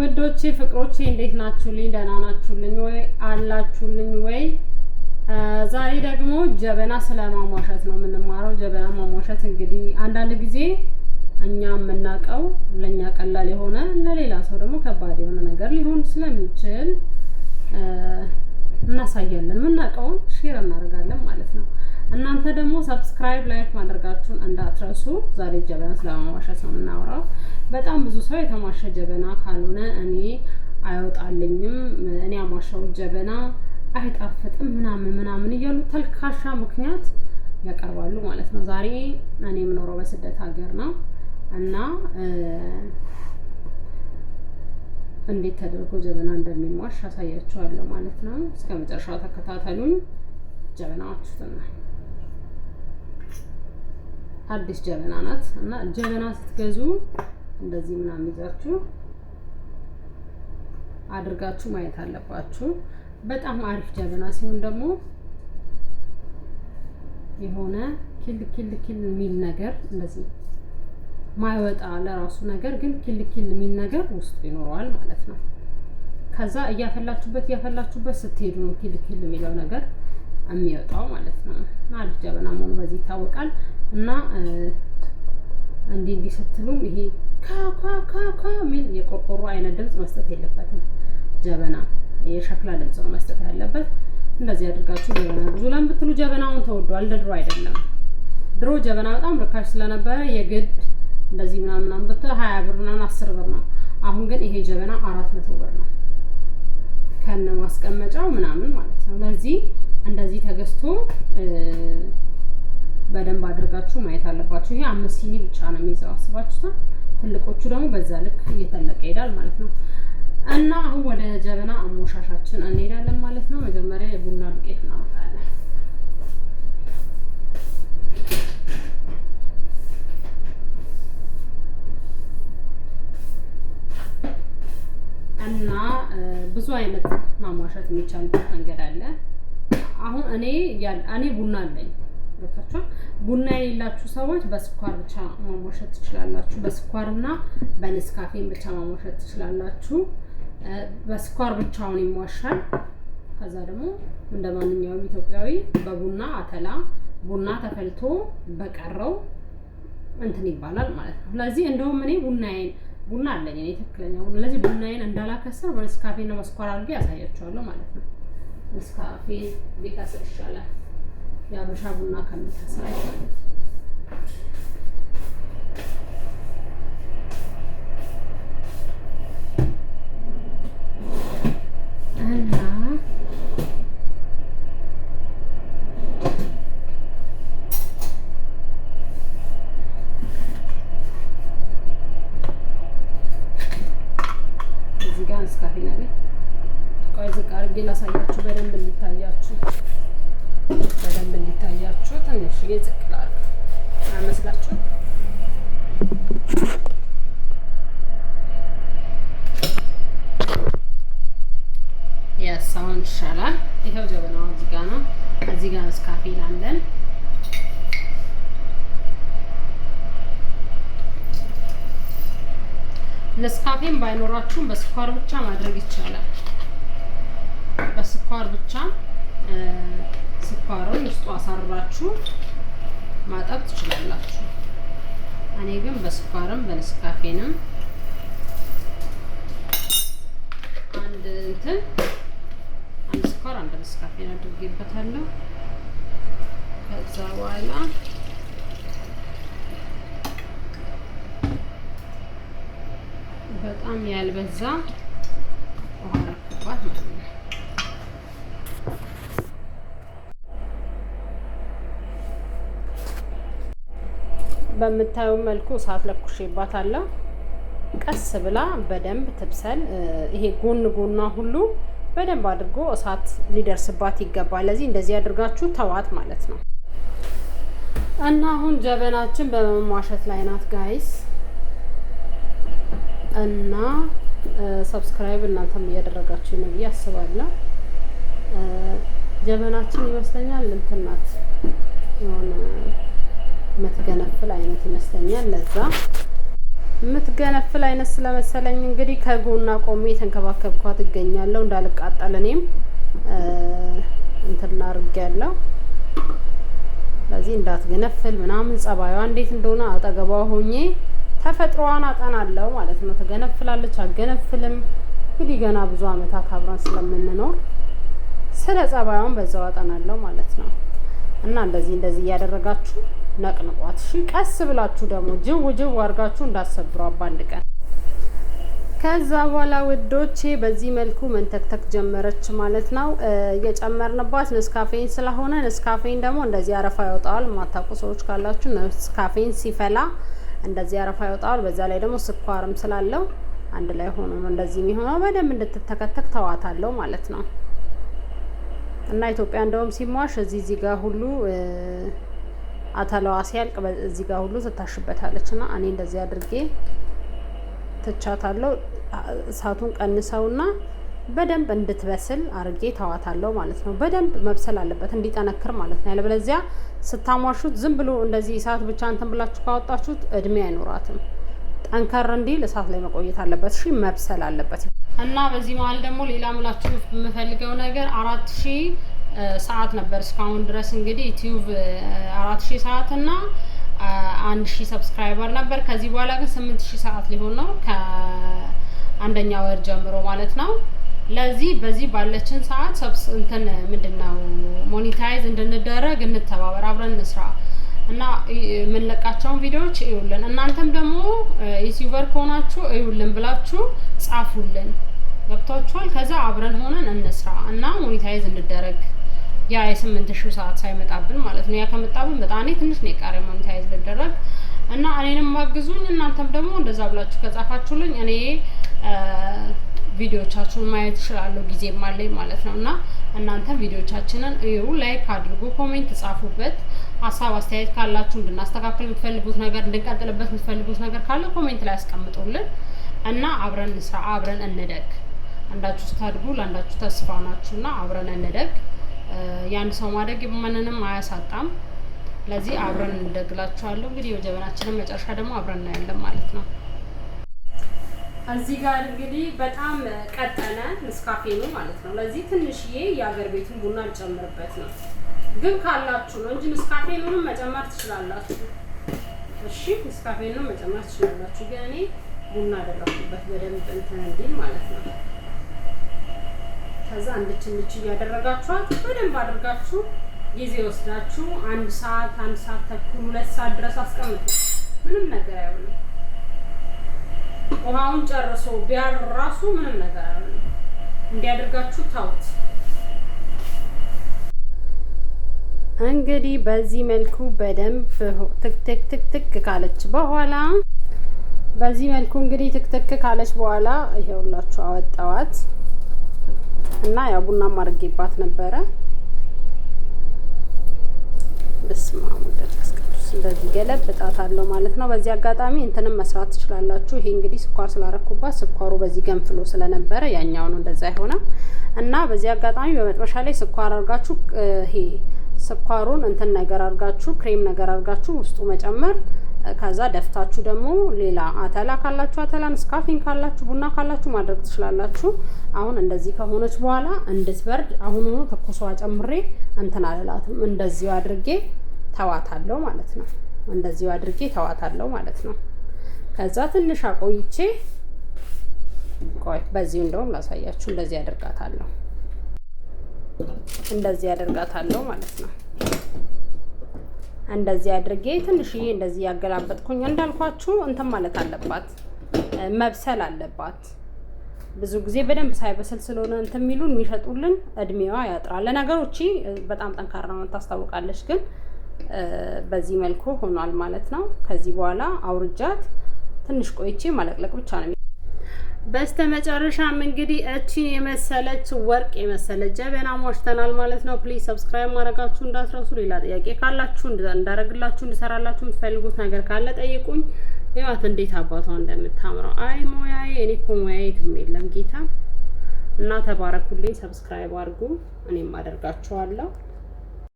ውዶቼ ፍቅሮቼ እንዴት ናችሁልኝ? ደህና ናችሁልኝ ወይ? አላችሁልኝ ወይ? ዛሬ ደግሞ ጀበና ስለማሟሸት ነው የምንማረው። ጀበና ማሟሸት እንግዲህ አንዳንድ ጊዜ እኛ የምናውቀው ለኛ ቀላል የሆነ ለሌላ ሰው ደግሞ ከባድ የሆነ ነገር ሊሆን ስለሚችል እናሳያለን። የምናውቀውን ሼር እናደርጋለን ማለት ነው። እናንተ ደግሞ ሰብስክራይብ ላይክ ማድረጋችሁን እንዳትረሱ። ዛሬ ጀበና ስለማሟሸት ነው የምናወራው። በጣም ብዙ ሰው የተሟሸ ጀበና ካልሆነ እኔ አይወጣልኝም፣ እኔ ያሟሸው ጀበና አይጣፍጥም ምናምን እያሉ ተልካሻ ምክንያት ያቀርባሉ ማለት ነው። ዛሬ እኔ የምኖረው በስደት ሀገር ነው እና እንዴት ተደርጎ ጀበና እንደሚሟሽ አሳያችኋለሁ ማለት ነው። እስከ መጨረሻው ተከታተሉኝ። ጀበናችሁና አዲስ ጀበና ናት እና ጀበና ስትገዙ እንደዚህ ምናምን ይዛችሁ አድርጋችሁ ማየት አለባችሁ። በጣም አሪፍ ጀበና ሲሆን ደግሞ የሆነ ኪል የሚል ነገር እንደዚህ ማይወጣ ለራሱ ነገር ግን ኪል የሚል ነገር ውስጡ ይኖረዋል ማለት ነው። ከዛ እያፈላችሁበት ስትሄዱ ነው ኪል የሚለው ነገር የሚወጣው ማለት ነው። አሪፍ ጀበና መሆኑ በዚህ ይታወቃል። እና እንዲህ ስትሉም ይሄ ካካ ሚል የቆርቆሮ አይነት ድምጽ መስጠት የለበትም። ጀበና የሸክላ ድምጽ ነው መስጠት ያለበት። እንደዚህ አድርጋችሁ ጀበና ብዙ ለምትሉ ጀበናውን ተወዷል፣ እንደ ድሮ አይደለም። ድሮ ጀበና በጣም ርካሽ ስለነበረ የግድ እንደዚህ ምናምን ብትል 20 ብር እና 10 ብር ነው። አሁን ግን ይሄ ጀበና 400 ብር ነው ከነ ማስቀመጫው ምናምን ማለት ነው። ለዚህ እንደዚህ ተገዝቶ በደንብ አድርጋችሁ ማየት አለባችሁ። ይሄ 5 ሲኒ ብቻ ነው የሚይዘው አስባችሁታ። ትልቆቹ ደግሞ በዛ ልክ እየተለቀ ይሄዳል ማለት ነው። እና አሁን ወደ ጀበና አሞሻሻችን እንሄዳለን ማለት ነው። መጀመሪያ የቡና ዱቄት እናወጣለን። እና ብዙ አይነት ማሟሻት የሚቻልበት መንገድ አለ። አሁን እኔ ቡና አለኝ ገብታችሁ። ቡና የሌላችሁ ሰዎች በስኳር ብቻ ማሟሸት ትችላላችሁ። በስኳርና በኔስካፌን ብቻ ማሟሸት ትችላላችሁ። በስኳር ብቻውን ይሟሻል። ከዛ ደግሞ እንደማንኛውም ኢትዮጵያዊ በቡና አተላ ቡና ተፈልቶ በቀረው እንትን ይባላል ማለት ነው። ስለዚህ እንደውም እኔ ቡና አለኝ እኔ ትክክለኛ ቡና። ስለዚህ ቡናዬን እንዳላከስር በኔስካፌና በስኳር አድርጌ ያሳያችኋለሁ ማለት ነው። ኔስካፌ ቢከስር ይሻላል የአበሻ ቡና ከሚከስር አይደለም። እና እዚህ ጋር ኔስካፌ ነው። ቆይ ዝቅ አድርጌ ላሳያችሁ በደንብ እንዲታያችሁ ትንሽ ይዝቅላል አይመስላችሁ? ያሳውን ይሻላል። ይሄው ጀበናው እዚህ ጋር ነው። እዚህ ጋር ኔስካፌ አለን። ኔስካፌም ባይኖራችሁም በስኳር ብቻ ማድረግ ይቻላል። በስኳር ብቻ ስኳሩን ውስጡ አሳርራችሁ ማጠብ ትችላላችሁ። እኔ ግን በስኳርም በኔስካፌንም አንድ ስኳር አንድ ኔስካፌን አድርጌበታለሁ። ከዛ በኋላ በጣም ያልበዛ ውሃ ረኩባት ማለት ነው። በምታዩ መልኩ እሳት ለኩሼባታለሁ። ቀስ ብላ በደንብ ትብሰል። ይሄ ጎኗ ሁሉ በደንብ አድርጎ እሳት ሊደርስባት ይገባል። ለዚህ እንደዚህ አድርጋችሁ ተዋት ማለት ነው። እና አሁን ጀበናችን በመሟሸት ላይ ናት ጋይስ። እና ሰብስክራይብ እናንተም እያደረጋችሁ ነው ብዬ አስባለሁ። ጀበናችን ይመስለኛል እንትን ናት የሆነ የምትገነፍል አይነት ይመስለኛል። ለዛ የምትገነፍል አይነት ስለመሰለኝ እንግዲህ ከጎና ቆሜ ተንከባከብኳት እገኛለሁ እንዳልቃጠል እኔም እንትን አድርጌያለሁ። ስለዚህ እንዳትገነፍል ምናምን ጸባዩዋ እንዴት እንደሆነ አጠገቧ ሆኜ ተፈጥሮዋን አጠናለሁ ማለት ነው። ትገነፍላለች አትገነፍልም እንግዲህ ገና ብዙ አመታት አብረን ስለምንኖር ስለ ጸባዩን በዛው አጠናለሁ ማለት ነው። እና እንደዚህ እያደረጋችሁ ነቅንቋት። እሺ ቀስ ብላችሁ ደግሞ ጅው አድርጋችሁ እንዳሰብሯት ባንድ ቀን። ከዛ በኋላ ውዶቼ በዚህ መልኩ መንተክተክ ጀመረች ማለት ነው። የጨመርንባት ንስካፌን ስለሆነ ንስካፌን ደግሞ እንደዚህ አረፋ ያወጣዋል። ማታውቁ ሰዎች ካላችሁ ንስካፌን ሲፈላ እንደዚህ አረፋ ያወጣዋል። በዛ ላይ ደግሞ ስኳርም ስላለው አንድ ላይ ሆኖ ነው እንደዚህ የሚሆነው። በደንብ እንድትተከተክ ተዋታለሁ ማለት ነው። እና ኢትዮጵያ እንደውም ሲሟሽ እዚህ ጋር ሁሉ አተላዋ ሲያልቅ እዚህ ጋር ሁሉ ትታሽበታለች። እና እኔ እንደዚህ አድርጌ ትቻታለሁ። እሳቱን ቀንሰውና በደንብ እንድትበስል አርጌ ተዋታለሁ ማለት ነው። በደንብ መብሰል አለበት እንዲጠነክር ማለት ነው። ያለበለዚያ ስታሟሹት ዝም ብሎ እንደዚህ እሳት ብቻ እንትን ብላችሁ ካወጣችሁት እድሜ አይኖራትም። ጠንከር እንዲል እሳት ላይ መቆየት አለበት። እሺ መብሰል አለበት። እና በዚህ መሀል ደግሞ ሌላ ምላችሁ የምፈልገው ነገር 4000 ሰዓት ነበር እስካሁን ድረስ እንግዲህ ዩቲዩብ 4000 ሰዓት እና 1000 ሰብስክራይበር ነበር። ከዚህ በኋላ ግን 8000 ሰዓት ሊሆን ነው ከአንደኛ ወር ጀምሮ ማለት ነው። ለዚህ በዚህ ባለችን ሰዓት እንትን ምንድነው ሞኔታይዝ እንድንደረግ እንተባበር፣ አብረን እንስራ እና የምንለቃቸውን ቪዲዮዎች እዩልን። እናንተም ደግሞ ዩቲዩበር ከሆናችሁ እዩልን ብላችሁ ጻፉልን። ገብታችኋል? ከዛ አብረን ሆነን እንስራ እና ሞኔታይዝ እንደረግ ያ የ8000 ሰዓት ሳይመጣብን ማለት ነው። ያ ከመጣብን በጣም ትንሽ ነው የቀረ ሞኔታይዝ ልደረግ እና እኔንም ማግዙኝ። እናንተም ደግሞ እንደዛ ብላችሁ ከጻፋችሁልኝ እኔ ቪዲዮቻችሁን ማየት እችላለሁ፣ ጊዜም አለኝ ማለት ነው። እና እናንተም ቪዲዮቻችንን እዩ፣ ላይክ አድርጉ፣ ኮሜንት ጻፉበት። ሀሳብ አስተያየት ካላችሁ እንድናስተካክል የምትፈልጉት ነገር እንድንቀጥልበት የምትፈልጉት ነገር ካለ ኮሜንት ላይ አስቀምጡልን እና አብረን እንስራ፣ አብረን እንደግ። አንዳችሁ ስታድጉ ለአንዳችሁ ተስፋ ናችሁና አብረን እንደግ። ያን ሰው ማደግ ማንንም አያሳጣም። ለዚህ አብረን እንደግላችኋለሁ። እንግዲህ የጀበናችንን መጨረሻ ደግሞ አብረን እናያለን ማለት ነው። እዚህ ጋር እንግዲህ በጣም ቀጠነ ንስካፌኑ ማለት ነው። ለዚህ ትንሽዬ የአገር ቤቱን ቡና እንጨምርበት ነው። ግን ካላችሁ ነው እንጂ ንስካፌኑንም መጨመር ትችላላችሁ። እሺ ንስካፌኑንም መጨመር ትችላላችሁ። ግን እኔ ቡና አደረኩበት በደንብ እንትን እንዲል ማለት ነው። ከዛ እንድትንች እያደረጋችኋት በደንብ አድርጋችሁ ጊዜ ወስዳችሁ 1 ሰዓት 1 ሰዓት ተኩል 2 ሰዓት ድረስ አስቀምጡ። ምንም ነገር አይሆንም። ውሃውን ጨርሶ ቢያር ራሱ ምንም ነገር አይሆንም። እንዲያደርጋችሁ ታውት። እንግዲህ በዚህ መልኩ በደንብ ትክ ካለች በኋላ በዚህ መልኩ እንግዲህ ትክ ካለች በኋላ ይሄውላችሁ አወጣዋት እና ያው ቡና ማርጌባት ነበረ። በስማሙ ደረስከቱስ እንደዚህ ገለብጣታለሁ ማለት ነው። በዚህ አጋጣሚ እንትንም መስራት ትችላላችሁ። ይሄ እንግዲህ ስኳር ስላረኩባት ስኳሩ በዚህ ገንፍሎ ስለነበረ ያኛው ነው እንደዛ ይሆናል። እና በዚህ አጋጣሚ በመጥበሻ ላይ ስኳር አርጋችሁ ይሄ ስኳሩን እንትን ነገር አርጋችሁ ክሬም ነገር አርጋችሁ ውስጡ መጨመር። ከዛ ደፍታችሁ ደግሞ ሌላ አተላ ካላችሁ አተላ፣ ንስካፌን ካላችሁ ቡና ካላችሁ ማድረግ ትችላላችሁ። አሁን እንደዚህ ከሆነች በኋላ እንድትበርድ አሁን ተኮሷ ጨምሬ እንትን አለላትም እንደዚህ አድርጌ ተዋታለሁ ማለት ነው። እንደዚህ አድርጌ ተዋታለሁ ማለት ነው። ከዛ ትንሽ አቆይቼ በዚህ እንደውም ላሳያችሁ እንደዚህ አድርጋታለሁ። እንደዚህ አድርጋታለሁ ማለት ነው። እንደዚህ አድርጌ ትንሽዬ እንደዚህ ያገላበጥኩኝ እንዳልኳችሁ እንትን ማለት አለባት፣ መብሰል አለባት። ብዙ ጊዜ በደንብ ሳይበስል ስለሆነ እንትን የሚሉን የሚሸጡልን እድሜዋ ያጥራል። ለነገሮች በጣም ጠንካራ ነው ታስታውቃለች። ግን በዚህ መልኩ ሆኗል ማለት ነው። ከዚህ በኋላ አውርጃት ትንሽ ቆይቼ ማለቅለቅ ብቻ ነው። በስተመጨረሻም እንግዲህ እቺን የመሰለች ወርቅ የመሰለች ጀበና ሞሽተናል ማለት ነው። ፕሊዝ ሰብስክራይብ ማድረጋችሁ እንዳትረሱ። ሌላ ጥያቄ ካላችሁ እንዳረግላችሁ እንድሰራላችሁ የምትፈልጉት ነገር ካለ ጠይቁኝ። ይዋት እንዴት አባቷ እንደምታምረው አይ ሞያዬ። እኔ እኮ ሞያዬ የትም የለም ጌታ እና ተባረኩልኝ። ሰብስክራይብ አድርጉ፣ እኔም አደርጋችኋለሁ።